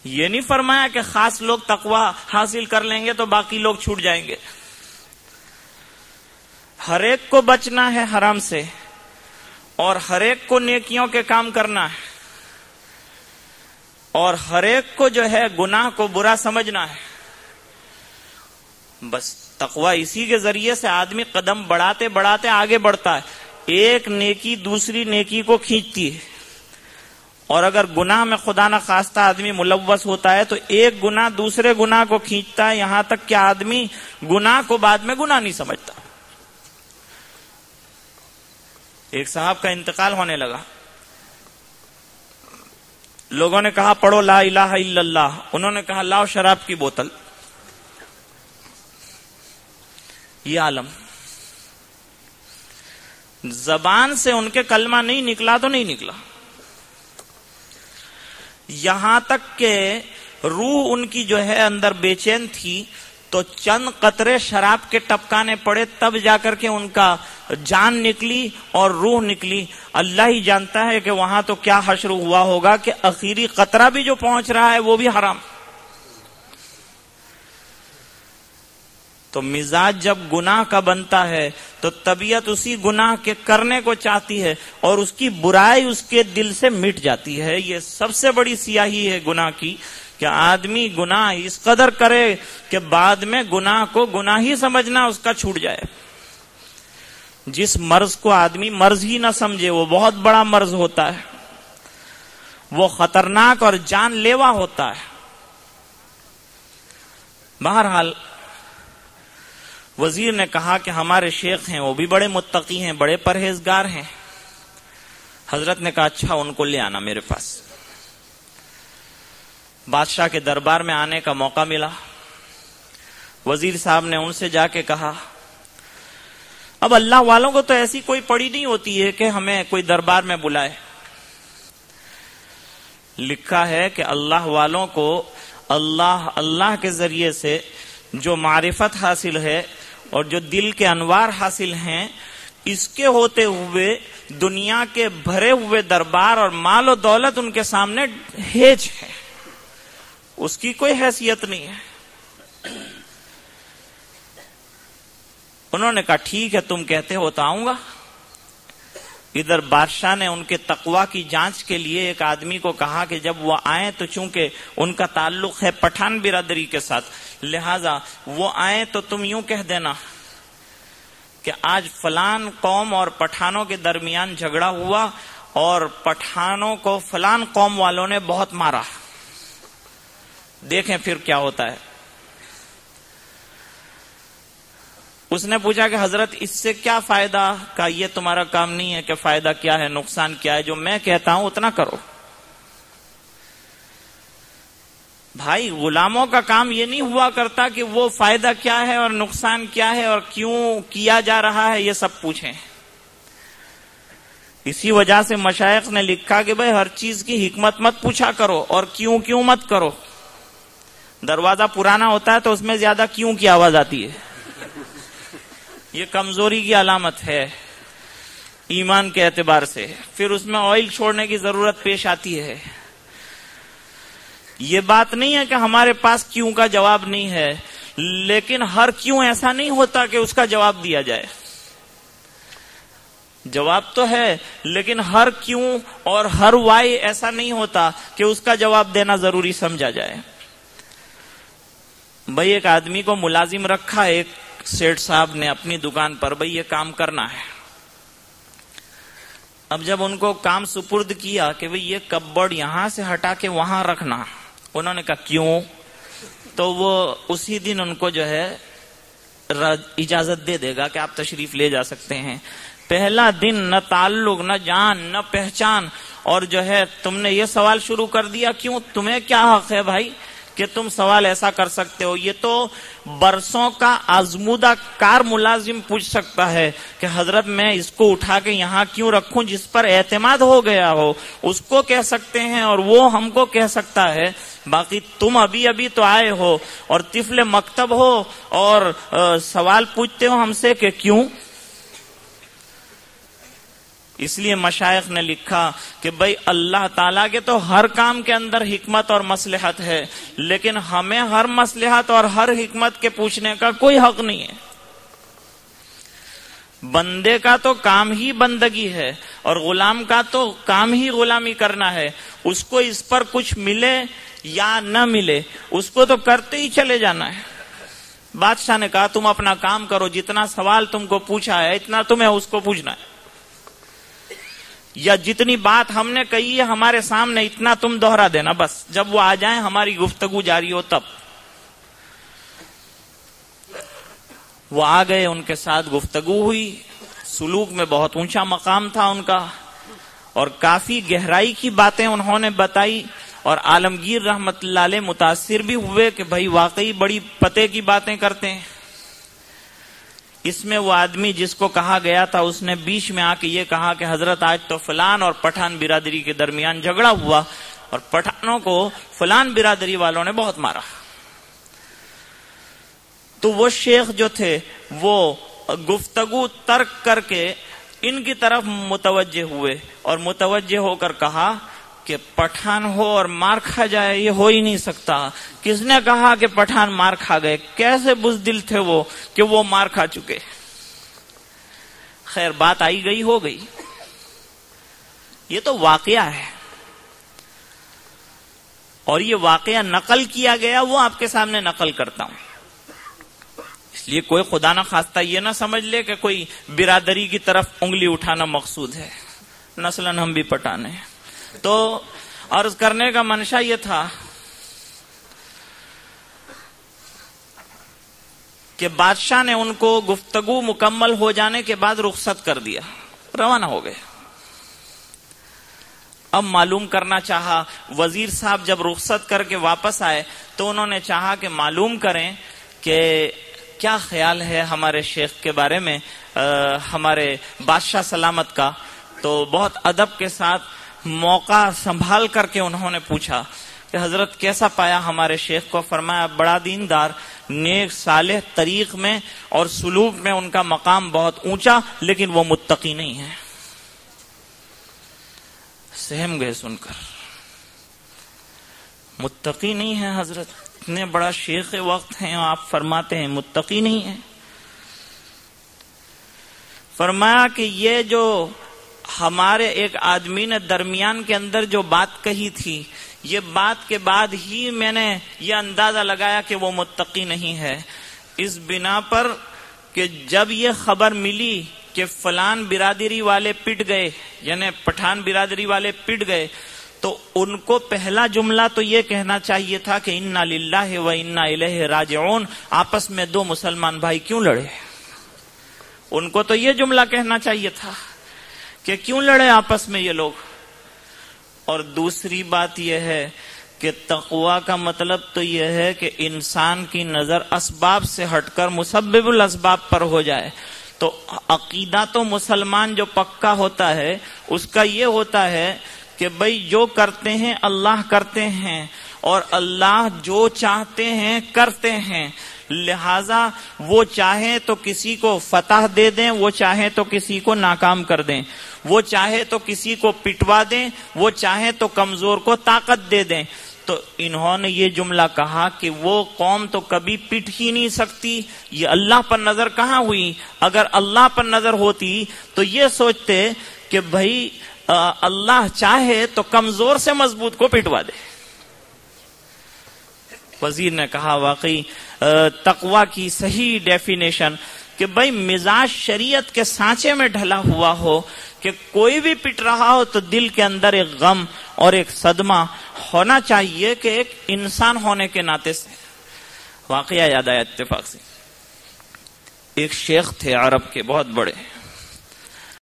یہ نہیں فرمایا کہ خاص لوگ تقوی حاصل کر لیں گے تو باقی لوگ چھوٹ جائیں گے. ہر ایک کو بچنا ہے حرام سے اور ہر ایک کو نیکیوں کے کام کرنا ہے اور ہر ایک کو جو ہے گناہ کو برا سمجھنا ہے. بس تقوی اسی کے ذریعے سے آدمی قدم بڑھاتے بڑھاتے آگے بڑھتا ہے. ایک نیکی دوسری نیکی کو کھینچتی ہے اور اگر گناہ میں خدا نہ خواستہ آدمی ملوث ہوتا ہے تو ایک گناہ دوسرے گناہ کو کھینچتا ہے، یہاں تک کہ آدمی گناہ کو بعد میں گناہ نہیں سمجھتا. ایک صاحب کا انتقال ہونے لگا، لوگوں نے کہا پڑھو لا الہ الا اللہ، انہوں نے کہا لاؤ شراب کی بوتل. یہ عالم زبان سے ان کے کلمہ نہیں نکلا تو نہیں نکلا، یہاں تک کہ روح ان کی جو ہے اندر بے چین تھی تو چند قطرے شراب کے ٹپکانے پڑے، تب جا کر کے ان کا جان نکلی اور روح نکلی. اللہ ہی جانتا ہے کہ وہاں تو کیا حشر ہوا ہوگا کہ اخیری قطرہ بھی جو پہنچ رہا ہے وہ بھی حرام. تو مزاج جب گناہ کا بنتا ہے تو طبیعت اسی گناہ کے کرنے کو چاہتی ہے اور اس کی برائی اس کے دل سے مٹ جاتی ہے. یہ سب سے بڑی سیاہی ہے گناہ کی کہ آدمی گناہ اس قدر کرے کہ بعد میں گناہ کو گناہ ہی سمجھنا اس کا چھوٹ جائے. جس مرض کو آدمی مرض ہی نہ سمجھے وہ بہت بڑا مرض ہوتا ہے، وہ خطرناک اور جان لیوا ہوتا ہے. بہرحال وزیر نے کہا کہ ہمارے شیخ ہیں وہ بھی بڑے متقی ہیں، بڑے پرہیزگار ہیں. حضرت نے کہا اچھا ان کو لے آنا میرے پاس. بادشاہ کے دربار میں آنے کا موقع ملا. وزیر صاحب نے ان سے جا کے کہا اب اللہ والوں کو تو ایسی کوئی پڑی نہیں ہوتی ہے کہ ہمیں کوئی دربار میں بلائے. لکھا ہے کہ اللہ والوں کو اللہ کے ذریعے سے جو معرفت حاصل ہے اور جو دل کے انوار حاصل ہیں، اس کے ہوتے ہوئے دنیا کے بھرے ہوئے دربار اور مال و دولت ان کے سامنے ہیج ہے، اس کی کوئی حیثیت نہیں ہے. انہوں نے کہا ٹھیک ہے تم کہتے ہو تو آؤں گا. ادھر بادشاہ نے ان کے تقوی کی جانچ کے لیے ایک آدمی کو کہا کہ جب وہ آئیں تو چونکہ ان کا تعلق ہے پٹھان برادری کے ساتھ، لہذا وہ آئیں تو تم یوں کہہ دینا کہ آج فلان قوم اور پٹھانوں کے درمیان جھگڑا ہوا اور پٹھانوں کو فلان قوم والوں نے بہت مارا، دیکھیں پھر کیا ہوتا ہے. اس نے پوچھا کہ حضرت اس سے کیا فائدہ؟ کہا یہ تمہارا کام نہیں ہے کہ فائدہ کیا ہے نقصان کیا ہے، جو میں کہتا ہوں اتنا کرو. بھائی غلاموں کا کام یہ نہیں ہوا کرتا کہ وہ فائدہ کیا ہے اور نقصان کیا ہے اور کیوں کیا جا رہا ہے یہ سب پوچھیں. اسی وجہ سے مشائخ نے لکھا کہ بھائی ہر چیز کی حکمت مت پوچھا کرو اور کیوں مت کرو. دروازہ پرانا ہوتا ہے تو اس میں زیادہ کیوں کی آواز آتی ہے، یہ کمزوری کی علامت ہے ایمان کے اعتبار سے. پھر اس میں آئل چھوڑنے کی ضرورت پیش آتی ہے. یہ بات نہیں ہے کہ ہمارے پاس کیوں کا جواب نہیں ہے، لیکن ہر کیوں ایسا نہیں ہوتا کہ اس کا جواب دیا جائے. جواب تو ہے لیکن ہر کیوں اور ہر وائی ایسا نہیں ہوتا کہ اس کا جواب دینا ضروری سمجھا جائے. بھئی ایک آدمی کو ملازم رکھا ایک سیٹھ صاحب نے اپنی دکان پر، بھئی یہ کام کرنا ہے. اب جب ان کو کام سپرد کیا کہ بھئی یہ کپبورڈ یہاں سے ہٹا کے وہاں رکھنا، انہوں نے کہا کیوں؟ تو وہ اسی دن ان کو جو ہے اجازت دے دے گا کہ آپ تشریف لے جا سکتے ہیں. پہلا دن نہ تعلق نہ جان نہ پہچان، اور جو ہے تم نے یہ سوال شروع کر دیا کیوں؟ تمہیں کیا حق ہے بھائی کہ تم سوال ایسا کر سکتے ہو؟ یہ تو برسوں کا آزمودہ کار ملازم پوچھ سکتا ہے کہ حضرت میں اس کو اٹھا کے یہاں کیوں رکھوں؟ جس پر اعتماد ہو گیا ہو اس کو کہہ سکتے ہیں اور وہ ہم کو کہہ سکتا ہے. باقی تم ابھی تو آئے ہو اور طفل مکتب ہو اور سوال پوچھتے ہو ہم سے کہ کیوں. اس لیے مشائخ نے لکھا کہ بھائی اللہ تعالیٰ کے تو ہر کام کے اندر حکمت اور مصلحت ہے، لیکن ہمیں ہر مصلحت اور ہر حکمت کے پوچھنے کا کوئی حق نہیں ہے۔ بندے کا تو کام ہی بندگی ہے اور غلام کا تو کام ہی غلامی کرنا ہے، اس کو اس پر کچھ ملے یا نہ ملے اس کو تو کرتے ہی چلے جانا ہے۔ بادشاہ نے کہا تم اپنا کام کرو، جتنا سوال تم کو پوچھا ہے اتنا تمہیں اس کو پوچھنا ہے، یا جتنی بات ہم نے کہی ہے ہمارے سامنے اتنا تم دوہرا دینا، بس جب وہ آ جائیں ہماری گفتگو جاری ہو تب۔ وہ آ گئے، ان کے ساتھ گفتگو ہوئی، سلوک میں بہت اونچا مقام تھا ان کا، اور کافی گہرائی کی باتیں انہوں نے بتائی، اور عالمگیر رحمت اللہ علیہ متاثر بھی ہوئے کہ بھائی واقعی بڑی پتے کی باتیں کرتے ہیں۔ اس میں وہ آدمی جس کو کہا گیا تھا اس نے بیچ میں آ کے یہ کہا کہ حضرت آج تو فلان اور پٹھان برادری کے درمیان جھگڑا ہوا اور پٹھانوں کو فلان برادری والوں نے بہت مارا۔ تو وہ شیخ جو تھے وہ گفتگو ترک کر کے ان کی طرف متوجہ ہوئے اور متوجہ ہو کر کہا کہ پٹھان ہو اور مار کھا جائے یہ ہو ہی نہیں سکتا۔ کس نے کہا کہ پٹھان مار کھا گئے؟ کیسے بزدل تھے وہ کہ وہ مار کھا چکے؟ خیر بات آئی گئی ہو گئی، یہ تو واقعہ ہے، اور یہ واقعہ نقل کیا گیا وہ آپ کے سامنے نقل کرتا ہوں۔ اس لیے کوئی خدا نہ خواستہ یہ نہ سمجھ لے کہ کوئی برادری کی طرف انگلی اٹھانا مقصود ہے، نسلاً ہم بھی پٹھان ہیں۔ تو عرض کرنے کا منشا یہ تھا کہ بادشاہ نے ان کو گفتگو مکمل ہو جانے کے بعد رخصت کر دیا، روانہ ہو گئے۔ اب معلوم کرنا چاہا، وزیر صاحب جب رخصت کر کے واپس آئے تو انہوں نے چاہا کہ معلوم کریں کہ کیا خیال ہے ہمارے شیخ کے بارے میں، ہمارے بادشاہ سلامت کا۔ تو بہت ادب کے ساتھ موقع سنبھال کر کے انہوں نے پوچھا کہ حضرت کیسا پایا ہمارے شیخ کو؟ فرمایا بڑا دیندار، نیک، صالح، طریق میں اور سلوک میں ان کا مقام بہت اونچا، لیکن وہ متقی نہیں ہے۔ سہم گئے سن کر، متقی نہیں ہے حضرت، اتنے بڑا شیخ وقت ہیں آپ فرماتے ہیں متقی نہیں ہے۔ فرمایا کہ یہ جو ہمارے ایک آدمی نے درمیان کے اندر جو بات کہی تھی، یہ بات کے بعد ہی میں نے یہ اندازہ لگایا کہ وہ متقی نہیں ہے، اس بنا پر کہ جب یہ خبر ملی کہ فلان برادری والے پٹ گئے، یعنی پٹھان برادری والے پٹ گئے، تو ان کو پہلا جملہ تو یہ کہنا چاہیے تھا کہ انا للہ و انا الیہ راجعون، آپس میں دو مسلمان بھائی کیوں لڑے؟ ان کو تو یہ جملہ کہنا چاہیے تھا کہ کیوں لڑے آپس میں یہ لوگ۔ اور دوسری بات یہ ہے کہ تقوی کا مطلب تو یہ ہے کہ انسان کی نظر اسباب سے ہٹ کر مسبب الاسباب پر ہو جائے۔ تو عقیدہ تو مسلمان جو پکا ہوتا ہے اس کا یہ ہوتا ہے کہ بھئی جو کرتے ہیں اللہ کرتے ہیں، اور اللہ جو چاہتے ہیں کرتے ہیں، لہذا وہ چاہیں تو کسی کو فتح دے دیں، وہ چاہیں تو کسی کو ناکام کر دیں، وہ چاہے تو کسی کو پٹوا دیں، وہ چاہیں تو کمزور کو طاقت دے دیں۔ تو انہوں نے یہ جملہ کہا کہ وہ قوم تو کبھی پٹ ہی نہیں سکتی، یہ اللہ پر نظر کہاں ہوئی؟ اگر اللہ پر نظر ہوتی تو یہ سوچتے کہ بھائی اللہ چاہے تو کمزور سے مضبوط کو پٹوا دے۔ وزیر نے کہا واقعی تقوی کی صحیح ڈیفینیشن کہ بھائی مزاج شریعت کے سانچے میں ڈھلا ہوا ہو کہ کوئی بھی پٹ رہا ہو تو دل کے اندر ایک غم اور ایک صدمہ ہونا چاہیے کہ ایک انسان ہونے کے ناطے سے۔ واقعہ یاد آیا اتفاق سے، ایک شیخ تھے عرب کے بہت بڑے،